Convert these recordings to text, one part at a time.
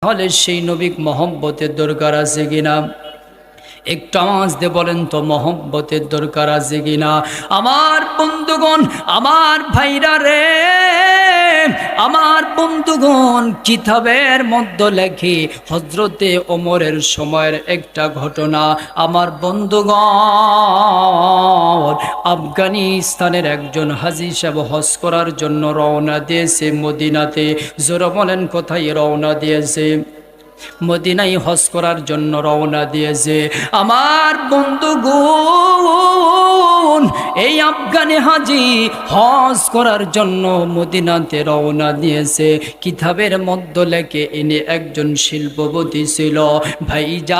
তাহলে সেই নবী মহব্বতের দরকার আছে কিনা? একটু আওয়াজ দিয়ে বলেন তো, মহব্বতের দরকার আছে কিনা? আমার বন্ধুগণ, আমার ভাইরা রে, আমার বন্ধুগণ, কিতাবের মধ্যে লেখে হযরতে ওমরের সময়ের একটা ঘটনা। আমার বন্ধুগণ, আফগানিস্তানের একজন হাজী সাহেব হজ করার জন্য রওনা দিয়েছে মদিনাতে। জোরে বলেন, কোথায় রওনা দিয়েছে? মদিনায় হজ করার জন্য রওনা দিয়েছে। আমার বন্ধুগণ, এই আফগানি হাজী হজ করার জন্য মদিনাতে রওনা দিয়েছে। কিতাবের মধ্যে লেখে ইনি একজন শিল্পপতি ছিল। ভাইজান,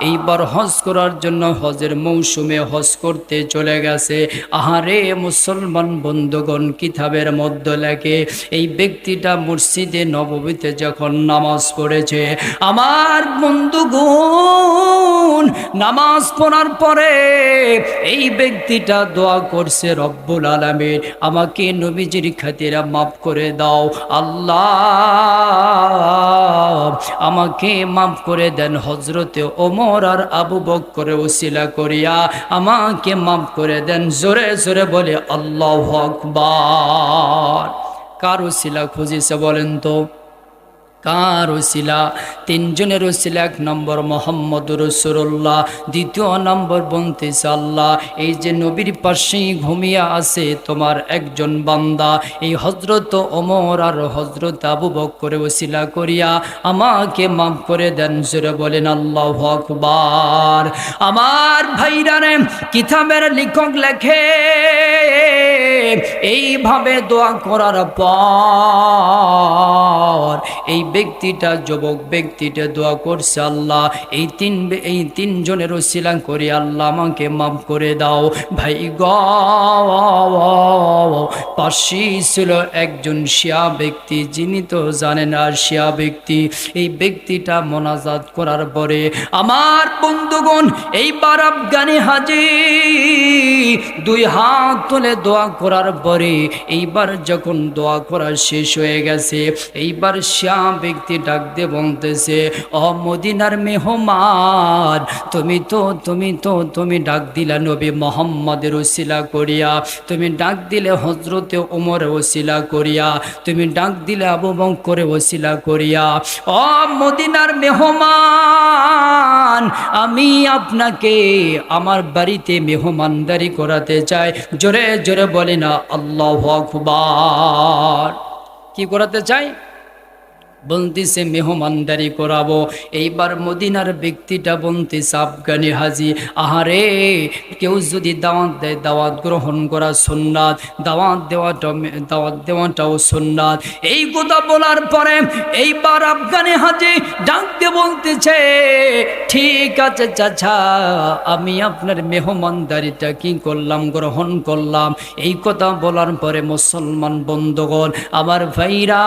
এইবার হজ করার জন্য হজের মৌসুমে হজ করতে চলে গেছে। আহারে মুসলমান বন্ধুগণ, কিতাবের মধ্যে লেখে এই ব্যক্তিটা মসজিদে নববী যখন নামাজ পড়েছে। আমার বন্ধুগণ, নামাজ পড়ার পরে এই ব্যক্তিটা দোয়া করছে, রব্বুল আলামিন আমাকে নবীজির খাতিরে মাফ করে দাও, আল্লাহ আমাকে মাফ করে দেন, হযরতে ওমর আর আবু বকরের ওসিলা করিয়া আমাকে মাফ করে দেন। জোরে জোরে বলে আল্লাহু আকবার। কার ওসিলা খুঁজেছে বলেন তো? কার ওসিলা? তিনজনের ওসিলা। এক নম্বর মোহাম্মদুর রাসূলুল্লাহ, দ্বিতীয় নম্বর বলতেছে আল্লাহ এই যে নবীর পাশেই ঘুমিয়ে আছে তোমার একজন বান্দা, এই হযরত ওমর আর হযরত আবু বকরের ওসিলা করিয়া আমাকে মাফ করে দেন। জোরে বলেন আল্লাহু আকবার। আমার ভাইরা রে, কিতাবের লেখক লেখে এইভাবে দোয়া করার পর এই ব্যক্তিটা, যুবক ব্যক্তিটা দোয়া করছে, আল্লাহ এই তিনজনের ওসিলা করে আল্লাহ আমাকে মাফ করে দাও। ভাই গ, পাশে ছিল একজন শিয়া ব্যক্তি, যিনি তো জানেন আর শিয়া ব্যক্তি। এই ব্যক্তিটা মোনাজাত করার পরে আমার বন্ধুগণ, এইবার আফগানি হাজী দুই হাত তুলে দোয়া করার পরে এইবার যখন দোয়া করা শেষ হয়ে গেছে, এইবার শিয়া ব্যক্তি ডাক দিয়ে বলতেছে, ও মদিনার মেহমান, তুমি ডাক দিলা নবী মুহাম্মদের ওসিলা করিয়া, তুমি ডাক দিলে হযরতে ওমরের ওসিলা করিয়া, তুমি ডাক দিলে আবু বকরের ওসিলা করিয়া। ও মদিনার মেহমান, আমি আপনাকে আমার বাড়িতে মেহমানদারি করাতে চাই। জোরে জোরে বলি না আল্লাহু আকবার। কি করাতে চাই? বলতেছে মেহমানদারি করাবো। এইবার মদিনার ব্যক্তিটা বলতেছে, আফগানি হাজী, আহারে কেউ যদি দাওয়াত দেয় দাওয়াত গ্রহণ করা সুন্নাত, দাওয়াত দেওয়াটাও সুন্নাত। এই কথা বলার পরে এইবার আফগানি হাজী ডাক দিয়ে বলতেছে, ঠিক আছে চাচা, আমি আপনার মেহমানদারিটা কি করলাম, গ্রহণ করলাম। এই কথা বলার পরে মুসলমান বন্ধুগণ, আমার ভাইরা,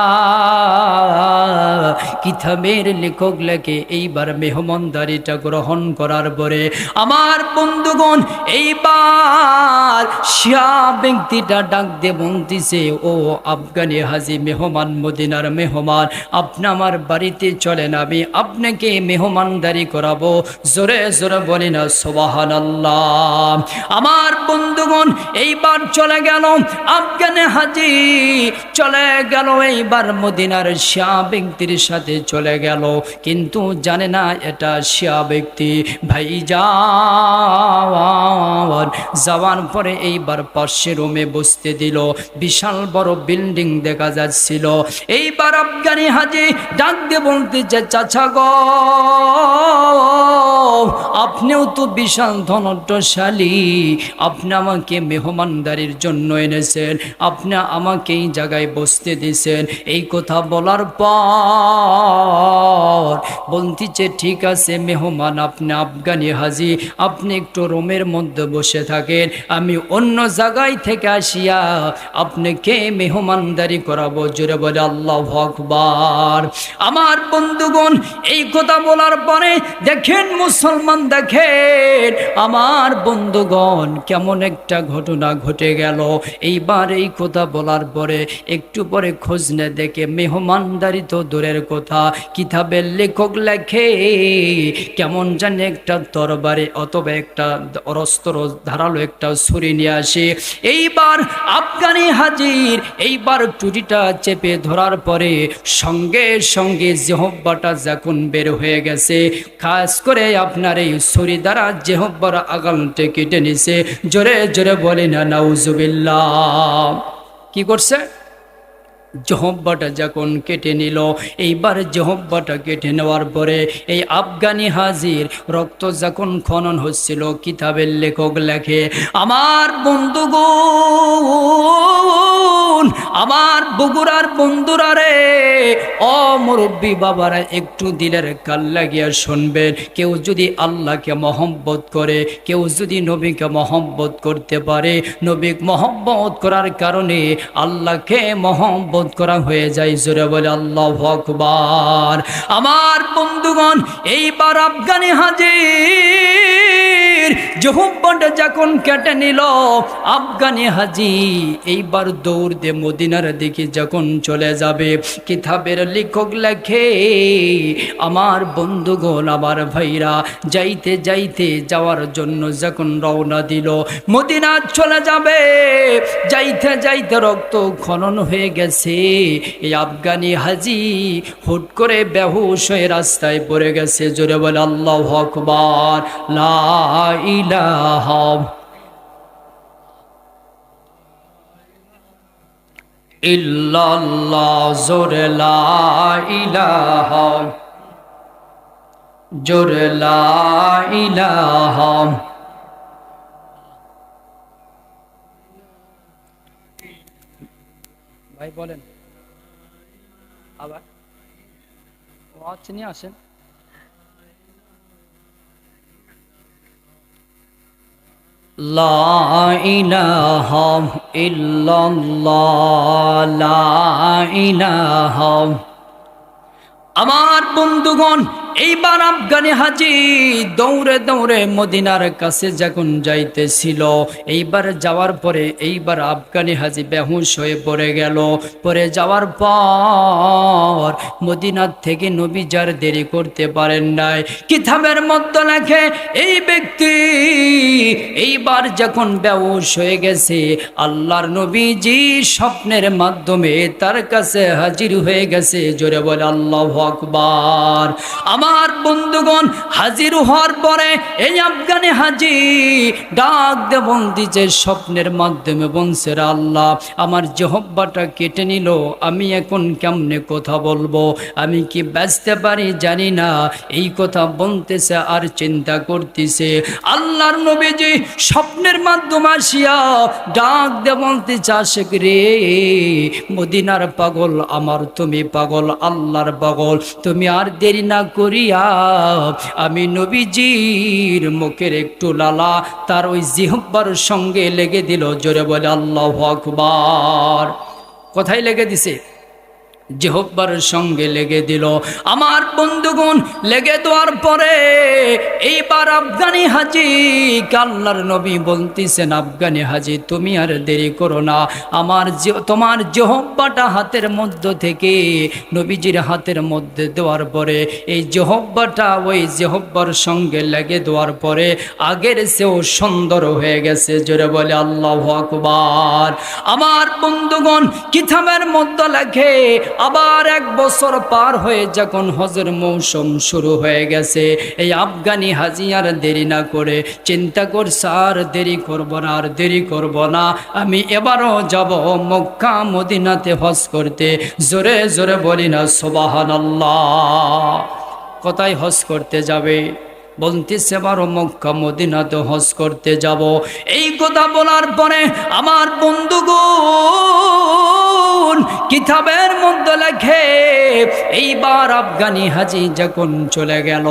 কিতাবের লেখক লেখে এইবার মেহমানদারিটা গ্রহণ করার পরে আমার বন্ধুগণ, এইবার শিয়া ব্যক্তিটা ডাক দিয়ে বলতেছে, ও আফগানি হাজী মেহমান, মদিনার মেহমান, আপনি আমার বাড়িতে চলেন, আমি আপনাকে মেহমানদারি করাবো। জোরে জোরে বলি না সুবহানাল্লাহ। আমার বন্ধুগণ, এইবার চলে গেল আফগানি হাজী, চলে গেল এইবার মদিনার শিয়া ব্যক্তির সাথে চলে গেল, কিন্তু জানে না এটা শিয়া ব্যক্তি। ভাইজান, যাওয়ার পরে এইবার পাশে রুমে বসতে দিল। বিশাল বড় বিল্ডিং দেখা যাচ্ছিল। এইবার আফগানি হাজী ডাক দিয়ে বলতেছে, চাচা গো, আপনিও তো বিশাল ধনট্টশালী, আপনি আমাকে মেহমানদারির জন্য এনেছেন, আপনি আমাকে এই জায়গায় বসতে দিয়েছেন। এই কথা বলার পর বলতেছে, ঠিক আছে মেহমান, আপনি আফগানি হাজী, আপনি একটু রুমের মধ্যে বসে থাকেন, আমি অন্য জায়গায় থেকে আসিয়া আপনাকে মেহমানদারি করাবো। জোরে বলে আল্লাহু আকবার। আমার বন্ধুগণ, এই কথা বলার পরে দেখেন মুসলমান দেখেন আমার বন্ধুগণ কেমন একটা ঘটনা ঘটে গেল। এইবার এই কথা বলার পরে একটু পরে খোঁজ নে দেখে মেহমানদারি তো দূরের কথা, কিতাবের লেখক লেখে কেমন জানে একটা তরবারি অথবা একটা অস্ত্র ধারালো একটা ছুরি নিয়ে আসে। এইবার আফগানি হাজির এইবার টুটিটা চেপে ধরার পরে সঙ্গে সঙ্গে জিহ্বাটা যখন বের হয়ে গেছে, খাস করে আপনার এই ছুরি দ্বারা জিহ্বার আগালটা কেটে নিছে। জোরে জোরে বলে না নাউজুবিল্লাহ। কি করছে? জিহ্বাটা যখন কেটে নিল, এইবার জিহ্বাটা কেটে নেওয়ার পরে এই আফগানি হাজির রক্ত যখন খনন হচ্ছিল, কিতাবের লেখক লেখে আমার বন্ধুগণ, আমার বগুড়ার বন্ধুরা রে, ও মুরব্বী বাবারা একটু দিলের কাল লাগিয়া শুনবেন। কেউ যদি আল্লাহকে মহব্বত করে, কেউ যদি নবীকে মহব্বত করতে পারে, নবী মহব্বত করার কারণে আল্লাহকে মহব্বত করা হয়ে যায়। জোরে বলে আল্লাহু আকবার। আমার বন্ধুগণ এইবার আফগানি হাজির জিহ্বাটা যখন কেটে নিল, আফগানি হাজি এইবার দৌড় দিয়ে মদিনার দিকে যখন চলে যাবে, কিতাবের লেখক লেখে আমার বন্ধুগণ আমার ভাইরা যাইতে যাইতে যাওয়ার জন্য যখন রওনা দিল, মদিনা চলে যাবে, যাইতে যাইতে রক্ত খনন হয়ে গেছে। এই আফগানি হাজি হুট করে বেহুশ হয়ে রাস্তায় পড়ে গেছে। জোরে বলে আল্লাহু আকবার। লা ইলাহা ইল্লাল্লাহ। জোরে লা ইলাহা, জোরে লা ইলাহা। ভাই বলেন আবার ওয়াজ নিয়ে আসেন। লা ইলাহা ইল্লাল্লাহ, লা ইলাহা। আমার বন্ধুগণ এইবার আফগানি হাজি দৌড়ে দৌড়ে মদিনার কাছে যখন যাইতেছিল, এইবার যাওয়ার পরে এইবার আফগানি হাজি বেহুশ হয়ে পড়ে গেল। পরে যাওয়ার পর মদিনার থেকে নবী যার দেরি করতে পারেন নাই, কিতাবের মধ্যে লেখে এই ব্যক্তি এইবার যখন বেহুশ হয়ে গেছে, আল্লাহর নবীজি স্বপ্নের মাধ্যমে তার কাছে হাজির হয়ে গেছে। জোরে বলে আল্লাহু আকবার। আমার বন্ধুগণ হাজির হওয়ার পরে এই আফগানি হাজি ডাক দে বলতেছে স্বপ্নের মাধ্যমে, বলছে আল্লাহ আমার জিহ্বাটা কেটে নিল, আমি এখন কেমনে কথা বলবো, আমি কি বাঁচতে পারি জানি না। এই কথা বলতেছে আর চিন্তা করতেছে। আল্লাহর নবীজি স্বপ্নের মাধ্যমে আসিয়া ডাক দে বলতেছে আশিক রে, মদিনার পাগল আমার তুমি পাগল, আল্লাহর পাগল, তুমি আর দেরি না করিয়া আমি নবীজির মুখের একটু লালা তার ওই জিহ্বার সঙ্গে লেগে দিল। জোরে বলে আল্লাহু আকবার। কোথায় লেগে দিছে? জিহ্বার সঙ্গে লেগে দিল। আমার বন্ধুগণ লেগে দেওয়ার পরে এইবার আফগানি হাজি আল্লাহর নবী বলতেছেন, আফগানি হাজি তুমি আর দেরি করো না, আমার তোমার জিহ্বাটা হাতের মধ্য থেকে নবীজির হাতের মধ্যে দেওয়ার পরে এই জিহ্বাটা ওই জিহ্বার সঙ্গে লেগে দেওয়ার পরে আগের চেয়েও সুন্দর হয়ে গেছে। জোরে বলে আল্লাহু আকবার। আমার বন্ধুগণ কিতাবের মধ্যে লেখে আবার 1 বছর পার হয়ে যখন হজের মৌসুম শুরু হয়ে গেছে, এই আফগানি হাজি আর দেরি না করে চিন্তা করছে আর দেরি করব না, আর দেরি করব না, আমি এবারও যাব মক্কা মদিনাতে হজ করতে। জোরে জোরে বলি না সুবহানাল্লাহ। কোথায় হজ করতে যাবে? বলতেছে এবারও মক্কা মদিনাতে হজ করতে যাব। এই কথা বলার পরে আমার বন্ধুগণ কিতাবের মধ্যে লেখে এইবার আফগানি হাজি যখন চলে গেল,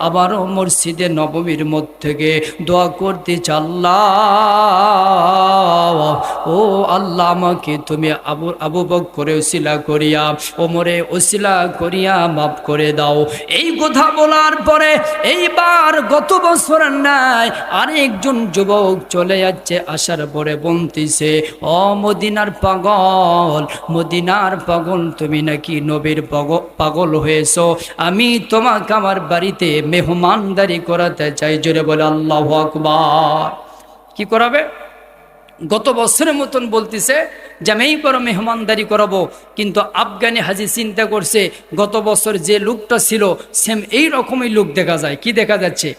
আবারও মসজিদে নববীর মধ্যে থেকে দোয়া করতে আল্লাহ, ও আল্লাহ আমাকে তুমি আবু বকরে ওসিলা করিয়া, ওমরে ওসিলা করিয়া মাফ করে দাও। এই কথা বলার পরে এইবার গত বছর নাই আরেকজন যুবক চলে যাচ্ছে, আসার পরে বলতেছে, ও মদিনার পাগল, মদিনার পাগল, তুমি নাকি নবীর পাগল হয়েছো, আমি তোমাকে আমার বাড়িতে মেহমানদারি করাতে চাই। জোরে বলে আল্লাহু আকবার। কি করাবে? গত বছরের মতন বলতেছে যে আমি এই বড় মেহমানদারি করাবো, কিন্তু আফগানি হাজি চিন্তা করছে গত বছর যে লোকটা ছিল সেম এই রকমই লোক দেখা যায়। কি দেখা যাচ্ছে?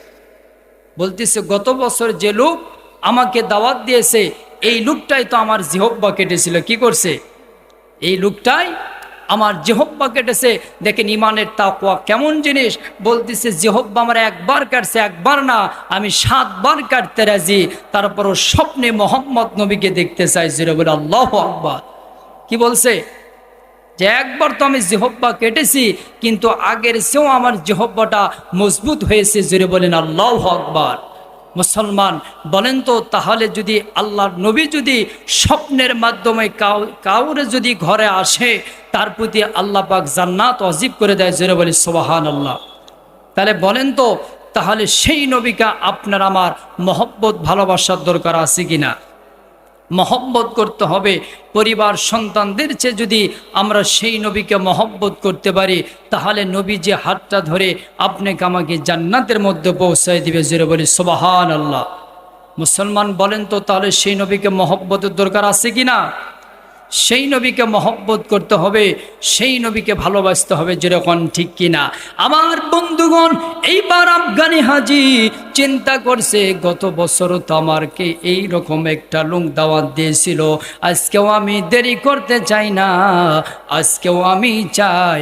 বলতেছে গত বছর যে লোক আমাকে দাওয়াত দিয়েছে এই লোকটাই তো আমার জিহব্বা কেটেছিল। কি করছে? এই লোকটাই আমার জিহব্বা কেটেছে। দেখেন ইমানের তাকওয়া কেমন জিনিস। বলতেছে জিহব্বা আমার একবার কাটছে, একবার না, আমি 7 বার কাটতে রাজি, তারপরও স্বপ্নে মোহাম্মদ নবীকে দেখতে চাই। জোরে বলে আল্লাহু আকবার। কি বলছে? যে একবার তো আমি জিহব্বা কেটেছি, কিন্তু আগের চেয়েও আমার জিহব্বাটা মজবুত হয়েছে। জোরে বলেন আল্লাহু আকবার। মুসলমান বলেন তো, তাহলে যদি আল্লাহর নবী যদি স্বপ্নের মাধ্যমে কাউরে যদি ঘরে আসে, তার প্রতি আল্লাহ পাক জান্নাত ওয়াজিব করে দেয়। জোরে বলি সুবহানাল্লাহ। তাহলে বলেন তো, তাহলে সেই নবীকে আপনার আমার মহব্বত ভালোবাসার দরকার আছে কিনা? মহব্বত করতে হবে। পরিবার সন্তানদের চেয়ে যদি আমরা সেই নবীকে মহব্বত করতে পারি, তাহলে নবী যে হাতটা ধরে আপনাকে আমাকে জান্নাতের মধ্যে পৌঁছায় দিবে। জোরে বলি সুবহানাল্লাহ। মুসলমান বলেন তো, তাহলে সেই নবীকে মহব্বতের দরকার আছে কিনা? সেই নবীকে মহব্বত করতে হবে, সেই নবীকে ভালোবাসতে হবে। যেরকম ঠিক কিনা? আমার বন্ধুগণ, এইবার আফগানি হাজি চিন্তা করছে গত বছরও তো আমাকে এইরকম একটা লোক দাওয়াত দিয়েছিল, আজকেও আমি দেরি করতে চাই না, আজকেও আমি চাই